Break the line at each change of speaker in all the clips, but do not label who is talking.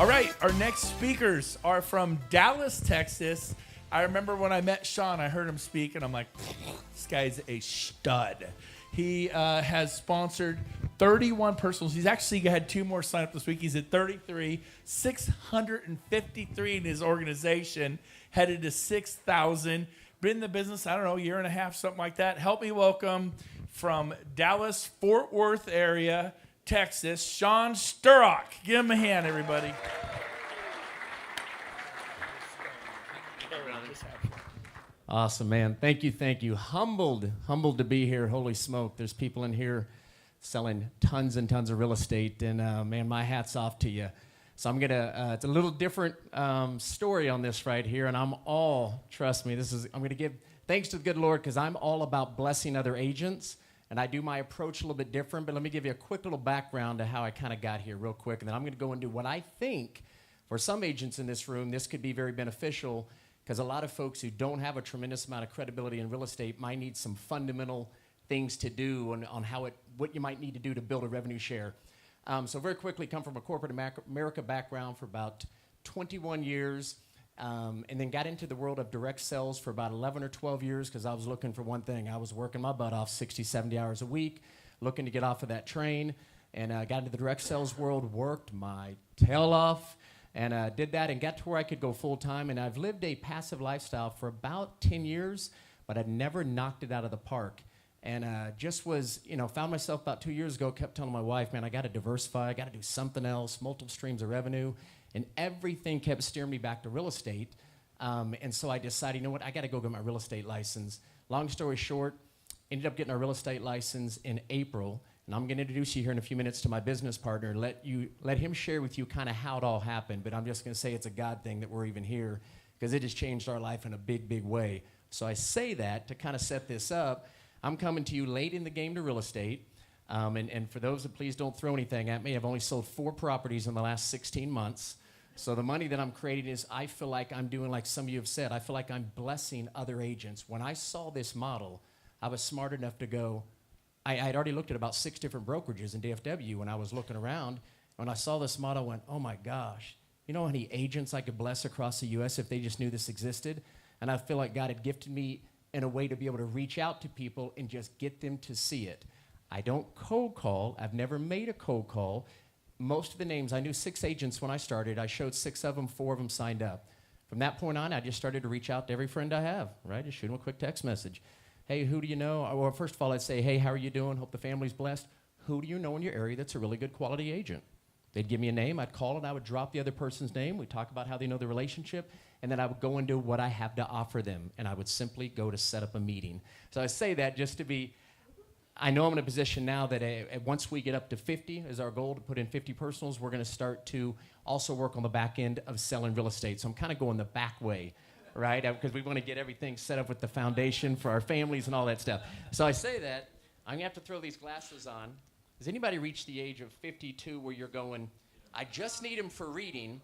All right, our next speakers are from Dallas, Texas. I remember when I met Sean, I heard him speak, and I'm like, this guy's a stud. He has sponsored 31 personals. He's actually had 2 more sign up this week. He's at 33, 653 in his organization, headed to 6,000. Been in the business, I don't know, a year and a half, something like that. Help me welcome from Dallas, Fort Worth area, Texas, Sean Sturrock. Give him a hand, everybody.
Awesome, man. Thank you. Humbled to be here. Holy smoke, there's people in here selling tons and tons of real estate, and man, my hat's off to you. So I'm gonna, it's a little different story on this right here, and trust me, I'm gonna give thanks to the good Lord, because I'm all about blessing other agents, and I do my approach a little bit different, but let me give you a quick little background to how I kind of got here real quick, and then I'm gonna go into what I think, for some agents in this room, this could be very beneficial, because a lot of folks who don't have a tremendous amount of credibility in real estate might need some fundamental things to do on what you might need to do to build a revenue share. So very quickly, come from a corporate America background for about 21 years, and then got into the world of direct sales for about 11 or 12 years, because I was looking for one thing. I was working my butt off 60, 70 hours a week, looking to get off of that train, and got into the direct sales world, worked my tail off, and did that and got to where I could go full-time. And I've lived a passive lifestyle for about 10 years, but I'd never knocked it out of the park. And just was, found myself about 2 years ago, kept telling my wife, man, I got to diversify, I got to do something else, multiple streams of revenue. And everything kept steering me back to real estate. And so I decided, you know what, I got to go get my real estate license. Long story short, ended up getting a real estate license in April. And I'm going to introduce you here in a few minutes to my business partner and let him share with you kind of how it all happened. But I'm just going to say it's a God thing that we're even here, because it has changed our life in a big, big way. So I say that to kind of set this up. I'm coming to you late in the game to real estate. And for those that, please don't throw anything at me, I've only sold 4 properties in the last 16 months. So the money that I'm creating is, I feel like I'm doing like some of you have said, I feel like I'm blessing other agents. When I saw this model, I was smart enough to go, I had already looked at about 6 different brokerages in DFW when I was looking around. When I saw this model, I went, oh my gosh, you know how many agents I could bless across the U.S. if they just knew this existed? And I feel like God had gifted me in a way to be able to reach out to people and just get them to see it. I don't cold call. I've never made a cold call. Most of the names, I knew 6 agents when I started. I showed 6 of them, 4 of them signed up. From that point on, I just started to reach out to every friend I have, right? Just shoot them a quick text message. Hey, who do you know? Well, first of all, I'd say, hey, how are you doing? Hope the family's blessed. Who do you know in your area that's a really good quality agent? They'd give me a name. I'd call it. I would drop the other person's name. We'd talk about how they know the relationship. And then I would go into what I have to offer them. And I would simply go to set up a meeting. So I say that just to be, I know I'm in a position now that once we get up to 50 is our goal, to put in 50 personals, we're going to start to also work on the back end of selling real estate. So I'm kind of going the back way, right? Because we want to get everything set up with the foundation for our families and all that stuff. So I say that, I'm going to have to throw these glasses on. Has anybody reached the age of 52 where you're going, I just need them for reading?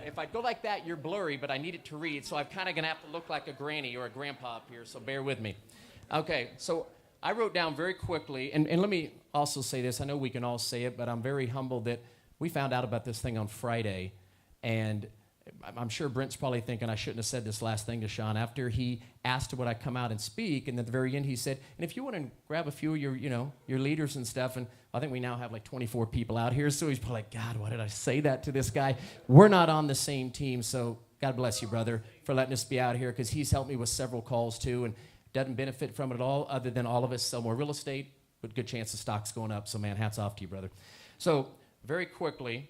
If I go like that, you're blurry, but I need it to read, so I'm kind of going to have to look like a granny or a grandpa up here, so bear with me. Okay, so I wrote down very quickly, and let me also say this. I know we can all say it, but I'm very humbled that we found out about this thing on Friday, and I'm sure Brent's probably thinking I shouldn't have said this last thing to Sean. After he asked would I come out and speak, and at the very end he said, and if you want to grab a few of your leaders and stuff, and I think we now have like 24 people out here, so he's probably like, God, why did I say that to this guy? We're not on the same team, so God bless you, brother, for letting us be out here, because he's helped me with several calls too, and doesn't benefit from it at all, other than all of us sell more real estate, with good chance the stock's going up, so man, hats off to you, brother. So very quickly,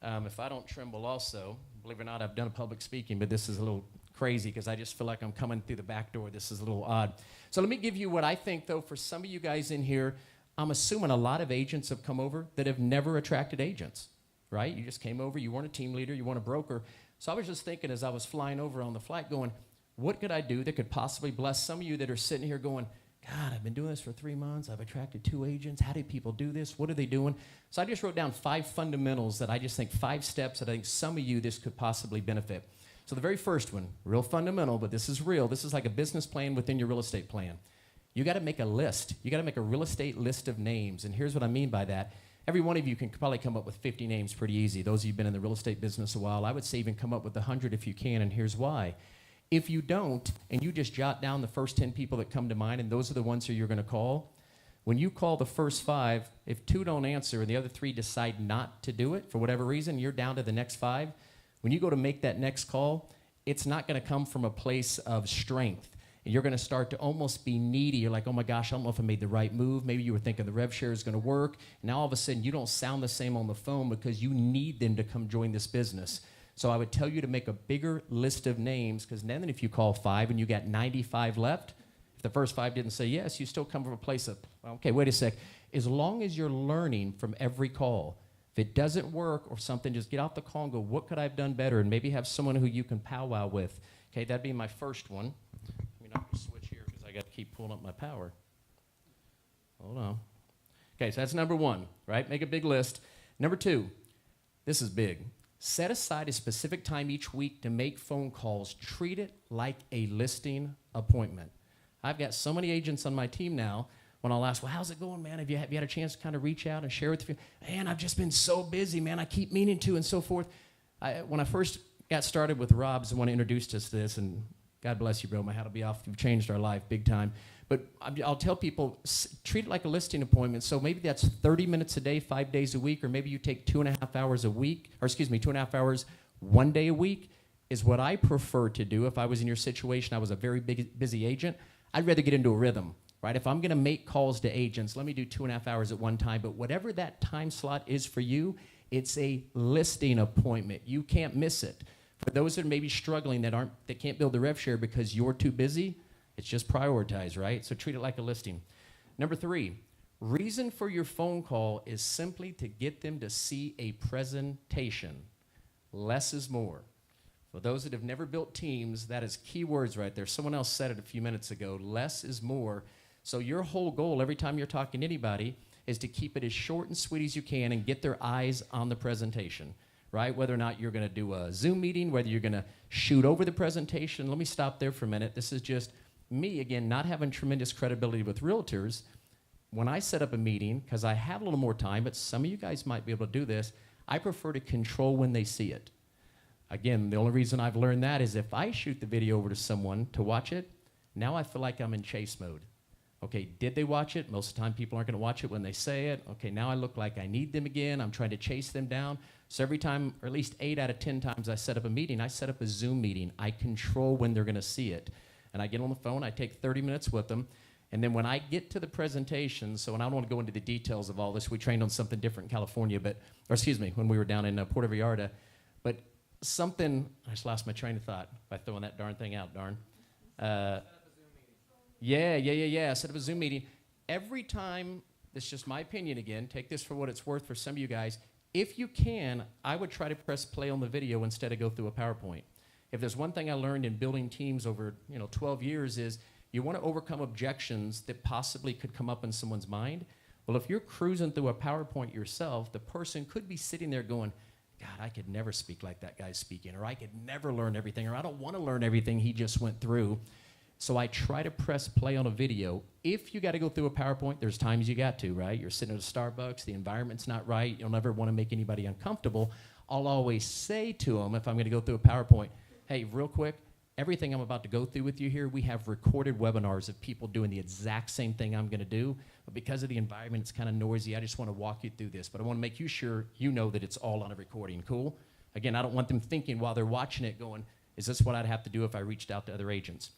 if I don't tremble also, believe it or not, I've done a public speaking, but this is a little crazy because I just feel like I'm coming through the back door. This is a little odd. So let me give you what I think, though, for some of you guys in here, I'm assuming a lot of agents have come over that have never attracted agents, right? You just came over, you weren't a team leader, you weren't a broker. So I was just thinking as I was flying over on the flight going, what could I do that could possibly bless some of you that are sitting here going, God, I've been doing this for 3 months. I've attracted 2 agents. How do people do this? What are they doing? So I just wrote down 5 fundamentals that I just think 5 steps that I think some of you this could possibly benefit. So the very first one, real fundamental, but this is real. This is like a business plan within your real estate plan. You got to make a list. You got to make a real estate list of names. And here's what I mean by that. every one of you can probably come up with 50 names pretty easy. Those of you who've been in the real estate business a while, I would say even come up with 100 if you can, and here's why. If you don't, and you just jot down the first 10 people that come to mind, and those are the ones who you're going to call, when you call the first 5, if 2 don't answer and the other 3 decide not to do it for whatever reason, you're down to the next 5. When you go to make that next call, it's not going to come from a place of strength. And you're going to start to almost be needy. You're like, oh my gosh, I don't know if I made the right move. Maybe you were thinking the rev share is going to work. Now all of a sudden you don't sound the same on the phone because you need them to come join this business. So I would tell you to make a bigger list of names, because then if you call 5 and you got 95 left, if the first 5 didn't say yes, you still come from a place of, okay, wait a sec. As long as you're learning from every call, if it doesn't work or something, just get off the call and go, what could I have done better? And maybe have someone who you can powwow with. Okay, that'd be my first one. Let me not switch here because I got to keep pulling up my power. Hold on. Okay, so that's number 1, right? Make a big list. Number 2, this is big. Set aside a specific time each week to make phone calls. Treat it like a listing appointment. I've got so many agents on my team now. When I'll ask, well, how's it going, man? Have you had a chance to kind of reach out and share with you? Man, I've just been so busy, man. I keep meaning to, and so forth. When I first got started with Rob's, the one who introduced us to this, and God bless you, bro. My hat will be off. You've changed our life big time. But I'll tell people, treat it like a listing appointment. So maybe that's 30 minutes a day, 5 days a week, or maybe you take 2.5 hours a week, or 2.5 hours 1 day a week is what I prefer to do. If I was in your situation, I was a very busy agent, I'd rather get into a rhythm, right? If I'm going to make calls to agents, let me do 2.5 hours at one time. But whatever that time slot is for you, it's a listing appointment. You can't miss it. For those that are maybe struggling that can't build the rev share because you're too busy, it's just prioritize, right? So treat it like a listing. Number 3, reason for your phone call is simply to get them to see a presentation. Less is more. For those that have never built teams, that is key words right there. Someone else said it a few minutes ago. Less is more. So your whole goal every time you're talking to anybody is to keep it as short and sweet as you can and get their eyes on the presentation, right? Whether or not you're going to do a Zoom meeting, whether you're going to shoot over the presentation. Let me stop there for a minute. This is just me, again, not having tremendous credibility with realtors. When I set up a meeting, because I have a little more time, but some of you guys might be able to do this, I prefer to control when they see it. Again, the only reason I've learned that is if I shoot the video over to someone to watch it, now I feel like I'm in chase mode. Okay, did they watch it? Most of the time people aren't going to watch it when they say it. Okay, now I look like I need them again. I'm trying to chase them down. So every time, or at least 8 out of 10 times I set up a meeting, I set up a Zoom meeting. I control when they're going to see it. And I get on the phone, I take 30 minutes with them, and then when I get to the presentation, so and I don't want to go into the details of all this, we trained on something different in California, when we were down in Puerto Vallarta, but something, I just lost my train of thought by throwing that darn thing out, darn. Set up a Zoom meeting. Set up a Zoom meeting. Every time, this is just my opinion again, take this for what it's worth for some of you guys, if you can, I would try to press play on the video instead of go through a PowerPoint. If there's one thing I learned in building teams over 12 years is you want to overcome objections that possibly could come up in someone's mind. Well, if you're cruising through a PowerPoint yourself, the person could be sitting there going, God, I could never speak like that guy's speaking, or I could never learn everything, or I don't want to learn everything he just went through. So I try to press play on a video. If you got to go through a PowerPoint, there's times you got to, right? You're sitting at a Starbucks, the environment's not right, you'll never want to make anybody uncomfortable. I'll always say to them, if I'm going to go through a PowerPoint, hey, real quick, everything I'm about to go through with you here, we have recorded webinars of people doing the exact same thing I'm going to do. But because of the environment, it's kind of noisy. I just want to walk you through this. But I want to make you sure you know that it's all on a recording. Cool? Again, I don't want them thinking while they're watching it going, is this what I'd have to do if I reached out to other agents?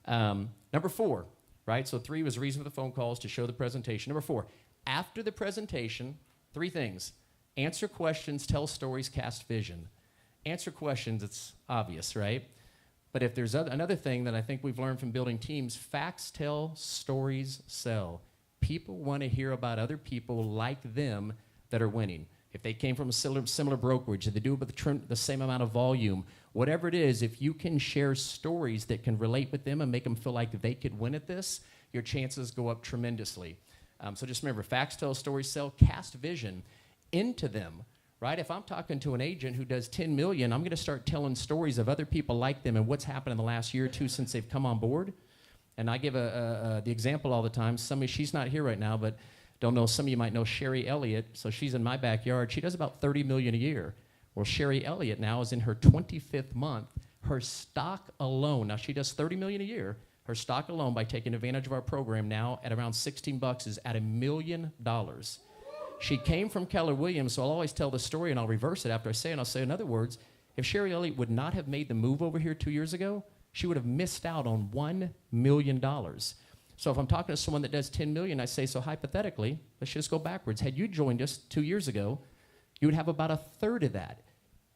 Number 4, right? So 3 was the reason for the phone calls, to show the presentation. Number 4, after the presentation, 3 things. Answer questions, tell stories, cast vision. Answer questions, it's obvious, right? But if there's another thing that I think we've learned from building teams, facts tell, stories sell. People want to hear about other people like them that are winning. If they came from a similar brokerage, if they do it with the same amount of volume, whatever it is, if you can share stories that can relate with them and make them feel like they could win at this, your chances go up tremendously. So just remember, facts tell, stories sell, cast vision into them. Right? If I'm talking to an agent who does 10 million, I'm going to start telling stories of other people like them and what's happened in the last year or two since they've come on board. And I give the example all the time. She's not here right now, but don't know, some of you might know Sherry Elliott. So she's in my backyard. She does about $30 million a year. Well, Sherry Elliott now is in her 25th month. Her stock alone, now she does $30 million a year. Her stock alone, by taking advantage of our program now at around $16, is at $1 million. She came from Keller Williams, so I'll always tell the story and I'll reverse it after I say it. And I'll say, in other words, if Sherry Elliott would not have made the move over here 2 years ago, she would have missed out on $1 million. So if I'm talking to someone that does $10 million, I say, so hypothetically, let's just go backwards. Had you joined us 2 years ago, you would have about a third of that.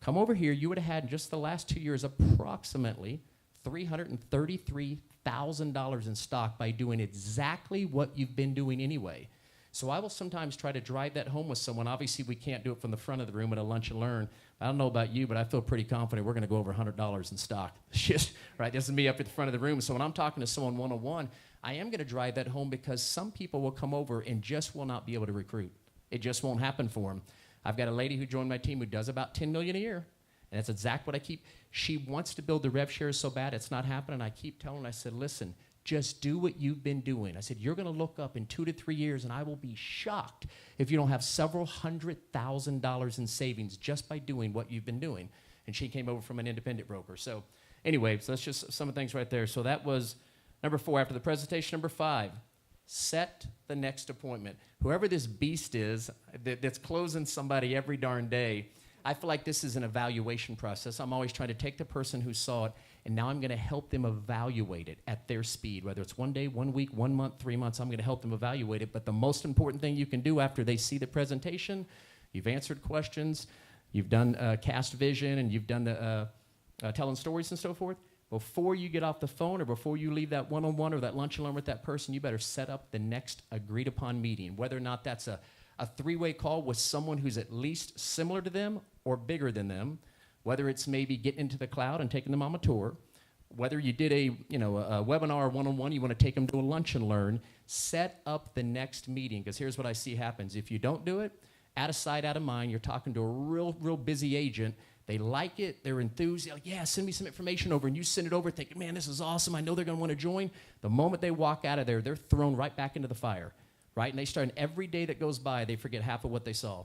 Come over here, you would have had in just the last 2 years approximately $333,000 in stock by doing exactly what you've been doing anyway. So I will sometimes try to drive that home with someone. Obviously, we can't do it from the front of the room at a lunch and learn. I don't know about you, but I feel pretty confident we're going to go over $100 in stock. Just, right, this is me up at the front of the room. So when I'm talking to someone one-on-one, I am going to drive that home because some people will come over and just will not be able to recruit. It just won't happen for them. I've got a lady who joined my team who does about $10 million a year. And that's exactly what I keep. She wants to build the rev shares so bad, it's not happening. I keep telling her, I said, listen, just do what you've been doing. I said, you're going to look up in 2 to 3 years, and I will be shocked if you don't have several $100,000 in savings just by doing what you've been doing. And she came over from an independent broker. So anyway, so that's just some of the things right there. So that was number 4 after the presentation. Number 5, set the next appointment. Whoever this beast is that's closing somebody every darn day, I feel like this is an evaluation process. I'm always trying to take the person who saw it, and now I'm going to help them evaluate it at their speed, whether it's 1 day, 1 week, 1 month, 3 months. I'm going to help them evaluate it. But the most important thing you can do after they see the presentation, you've answered questions, you've done cast vision, and you've done the telling stories and so forth. Before you get off the phone or before you leave that one-on-one or that lunch and learn with that person, you better set up the next agreed-upon meeting, whether or not that's a 3-way call with someone who's at least similar to them or bigger than them, whether it's maybe getting into the cloud and taking them on a tour, whether you did a webinar one-on-one, you want to take them to a lunch and learn, set up the next meeting, because here's what I see happens. If you don't do it, out of sight, out of mind, you're talking to a real busy agent. They like it, they're enthused, they're like, yeah, send me some information over, and you send it over thinking, man, this is awesome, I know they're going to want to join. The moment they walk out of there, they're thrown right back into the fire. Right? And they start, and every day that goes by, they forget half of what they saw.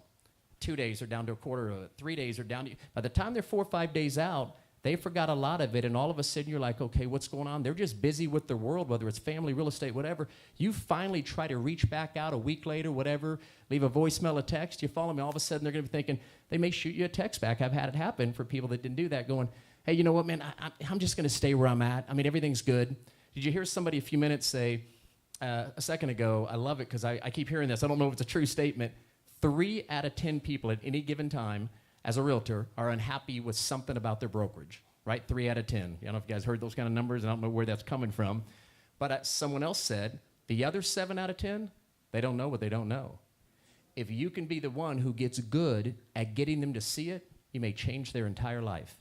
2 days are down to a quarter of it. 3 days are down to, by the time they're 4 or 5 days out, they forgot a lot of it, and all of a sudden you're like, okay, what's going on? They're just busy with their world, whether it's family, real estate, whatever. You finally try to reach back out a week later, whatever, leave a voicemail, a text, you follow me, all of a sudden they're going to be thinking, they may shoot you a text back. I've had it happen for people that didn't do that, going, hey, you know what, man, I'm just going to stay where I'm at. I mean, everything's good. Did you hear somebody a few minutes say, a second ago, I love it because I keep hearing this. I don't know if it's a true statement. 3 out of 10 people at any given time as a realtor are unhappy with something about their brokerage, right? 3 out of 10. I don't know if you guys heard those kind of numbers. I don't know where that's coming from. But someone else said the other 7 out of 10, they don't know what they don't know. If you can be the one who gets good at getting them to see it, you may change their entire life.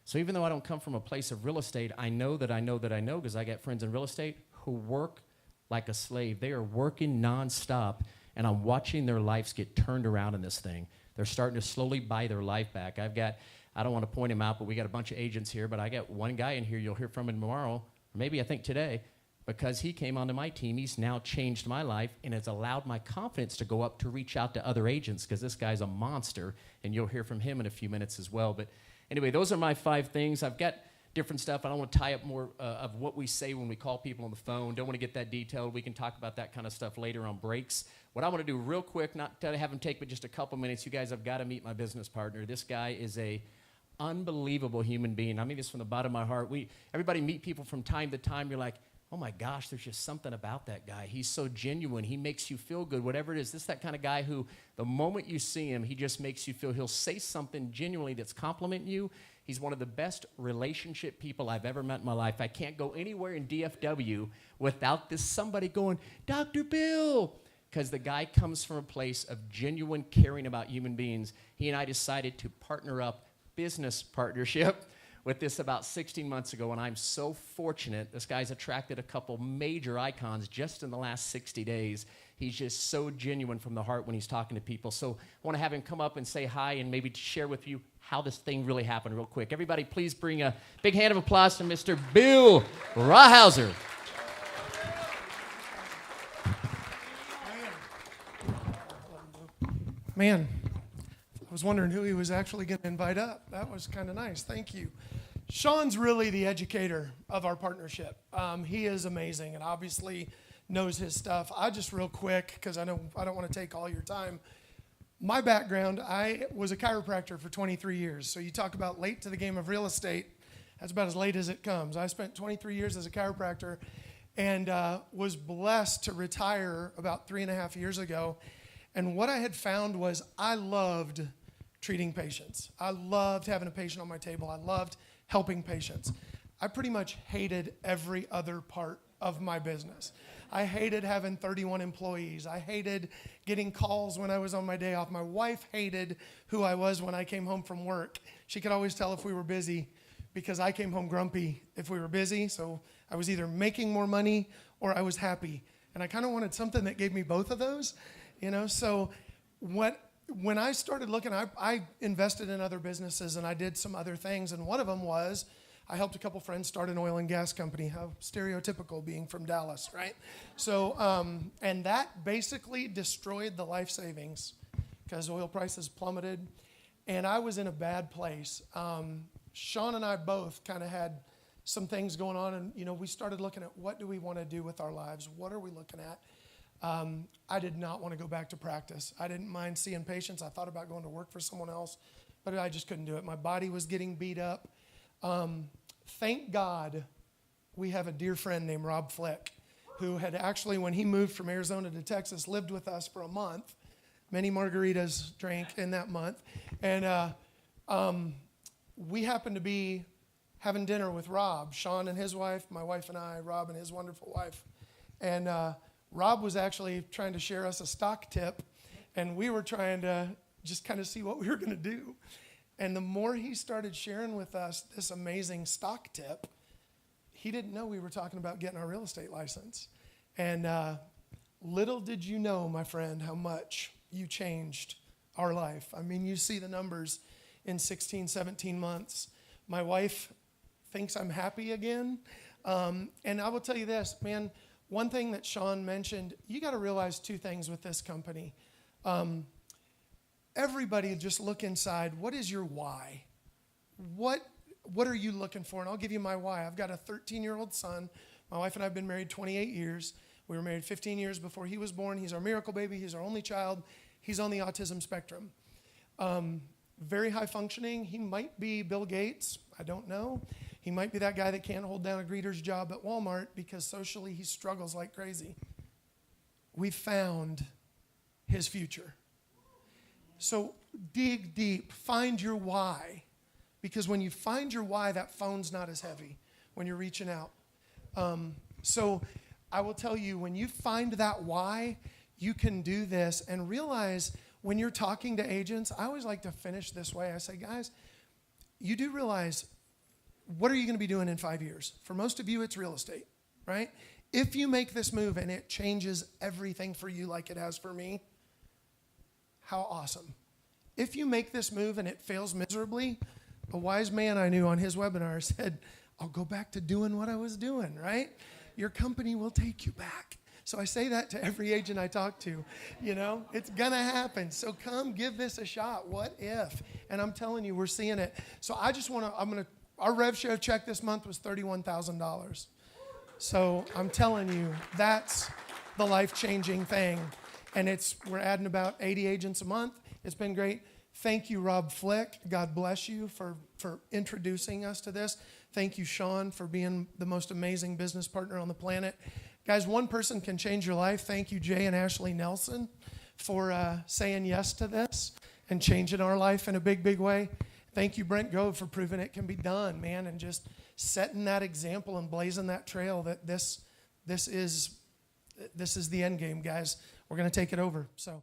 So even though I don't come from a place of real estate, I know because I got friends in real estate who work like a slave. They are working nonstop, and I'm watching their lives get turned around in this thing. They're starting to slowly buy their life back. I don't want to point him out, but we got a bunch of agents here, but I got one guy in here, you'll hear from him tomorrow, or maybe I think today, because he came onto my team, he's now changed my life, and has allowed my confidence to go up to reach out to other agents, because this guy's a monster, and you'll hear from him in a few minutes as well. But anyway, those are my 5 things. I've got different stuff. I don't want to tie up more of what we say when we call people on the phone. Don't want to get that detailed. We can talk about that kind of stuff later on breaks. What I want to do real quick, not to have him take but just a couple minutes, you guys have got to meet my business partner. This guy is a unbelievable human being. I mean this from the bottom of my heart. Everybody meet people from time to time. You're like, oh my gosh, there's just something about that guy. He's so genuine. He makes you feel good, whatever it is. This is that kind of guy who the moment you see him, he just makes you feel, he'll say something genuinely that's complimenting you. He's one of the best relationship people I've ever met in my life. I can't go anywhere in DFW without this somebody going, Dr. Bill, because the guy comes from a place of genuine caring about human beings. He and I decided to partner up, business partnership, with this about 16 months ago, and I'm so fortunate. This guy's attracted a couple major icons just in the last 60 days. He's just so genuine from the heart when he's talking to people. So I want to have him come up and say hi and maybe share with you how this thing really happened real quick. Everybody, please bring a big hand of applause to Mr. Bill Rauhauser.
Man, I was wondering who he was actually going to invite up. That was kind of nice. Thank you. Sean's really the educator of our partnership. He is amazing and obviously knows his stuff. I just real quick, because I know I don't want to take all your time. My background, I was a chiropractor for 23 years. So you talk about late to the game of real estate, that's about as late as it comes. I spent 23 years as a chiropractor and was blessed to retire about 3.5 years ago. And what I had found was I loved treating patients. I loved having a patient on my table. I loved helping patients. I pretty much hated every other part of my business. I hated having 31 employees. I hated getting calls when I was on my day off. My wife hated who I was when I came home from work. She could always tell if we were busy because I came home grumpy if we were busy. So I was either making more money or I was happy. And I kind of wanted something that gave me both of those, you know. So when I started looking, I invested in other businesses and I did some other things. And one of them was I helped a couple friends start an oil and gas company, how stereotypical being from Dallas, right? So, and that basically destroyed the life savings because oil prices plummeted and I was in a bad place. Sean and I both kind of had some things going on and, you know, we started looking at what do we want to do with our lives? What are we looking at? I did not want to go back to practice. I didn't mind seeing patients. I thought about going to work for someone else, but I just couldn't do it. My body was getting beat up. Thank God we have a dear friend named Rob Flick who had actually, when he moved from Arizona to Texas, lived with us for a month. Many margaritas drank in that month. And we happened to be having dinner with Rob, Sean and his wife, my wife and I, Rob and his wonderful wife. And Rob was actually trying to share us a stock tip, and we were trying to just kind of see what we were going to do. And the more he started sharing with us this amazing stock tip, he didn't know we were talking about getting our real estate license. And little did you know, my friend, how much you changed our life. I mean, you see the numbers in 16, 17 months. My wife thinks I'm happy again. And I will tell you this, man, one thing that Sean mentioned, you got to realize two things with this company. Everybody just look inside. What is your why? What are you looking for? And I'll give you my why. I've got a 13-year-old son. My wife and I have been married 28 years. We were married 15 years before he was born. He's our miracle baby. He's our only child. He's on the autism spectrum. Very high functioning. He might be Bill Gates. I don't know. He might be that guy that can't hold down a greeter's job at Walmart because socially he struggles like crazy. We found his future. So dig deep, find your why. Because when you find your why, that phone's not as heavy when you're reaching out. So I will tell you, when you find that why, you can do this and realize when you're talking to agents, I always like to finish this way. I say, guys, you do realize, what are you going to be doing in 5 years? For most of you, it's real estate, right? If you make this move and it changes everything for you like it has for me, how awesome. If you make this move and it fails miserably, a wise man I knew on his webinar said, I'll go back to doing what I was doing, right? Your company will take you back. So I say that to every agent I talk to, you know, it's gonna happen. So come give this a shot. What if? And I'm telling you, we're seeing it. So I just our rev share check this month was $31,000. So I'm telling you, that's the life-changing thing. And we're adding about 80 agents a month. It's been great. Thank you, Rob Flick. God bless you for introducing us to this. Thank you, Sean, for being the most amazing business partner on the planet. Guys, one person can change your life. Thank you, Jay and Ashley Nelson, for saying yes to this and changing our life in a big, big way. Thank you, Brent Gove, for proving it can be done, man, and just setting that example and blazing that trail that this is the end game, guys. We're going to take it over. So.